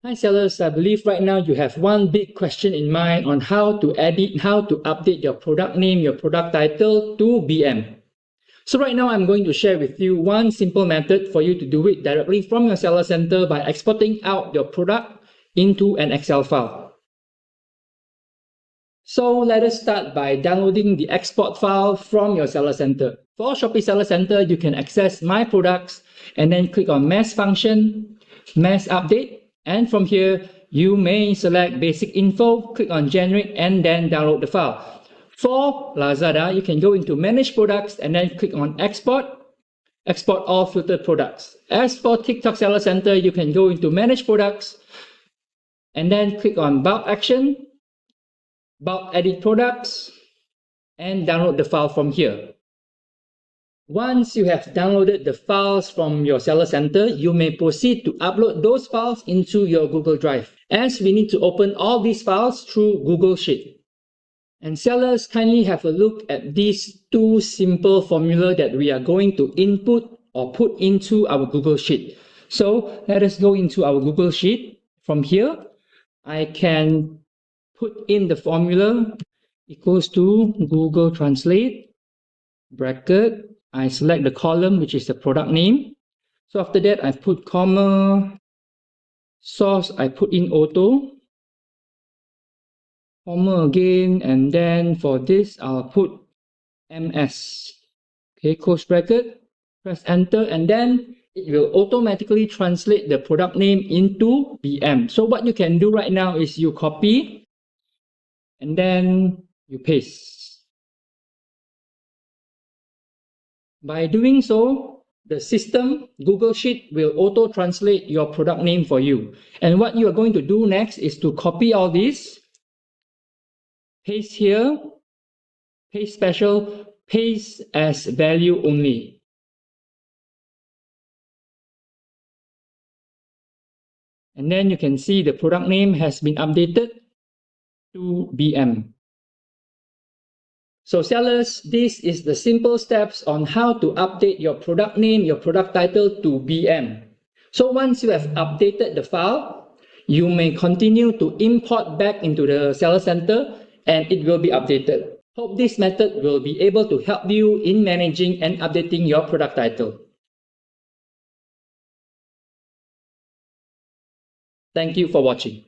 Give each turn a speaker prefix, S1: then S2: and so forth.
S1: Hi sellers, I believe right now you have one big question in mind on how to update your product name, your product title to BM. So right now I'm going to share with you one simple method for you to do it directly from your seller center by exporting out your product into an Excel file. So let us start by downloading the export file from your seller center. For Shopee Seller Center, you can access My Products and then click on Mass Function, Mass Update. And from here, you may select Basic Info, click on Generate, and then download the file. For Lazada, you can go into Manage Products and then click on Export, export all filtered products. As for TikTok Seller Center, you can go into Manage Products and then click on Bulk Action, Bulk Edit Products, and download the file from here. Once you have downloaded the files from your seller center, you may proceed to upload those files into your Google Drive, as we need to open all these files through Google Sheet. And sellers, kindly have a look at these two simple formula that we are going to input or put into our Google Sheet. So let us go into our Google Sheet. From here, I can put in the formula equals to Google Translate, bracket, I select the column which is the product name. So after that, I put comma, source, I put in auto, comma again, and then for this, I'll put MS. Okay, close bracket, press enter, and then it will automatically translate the product name into BM. So what you can do right now is you copy and then you paste. By doing so, the system, Google Sheet, will auto-translate your product name for you. And what you are going to do next is to copy all this, paste here, paste special, paste as value only. And then you can see the product name has been updated to BM. So sellers, this is the simple steps on how to update your product name, your product title to BM. So once you have updated the file, you may continue to import back into the seller center and it will be updated. Hope this method will be able to help you in managing and updating your product title. Thank you for watching.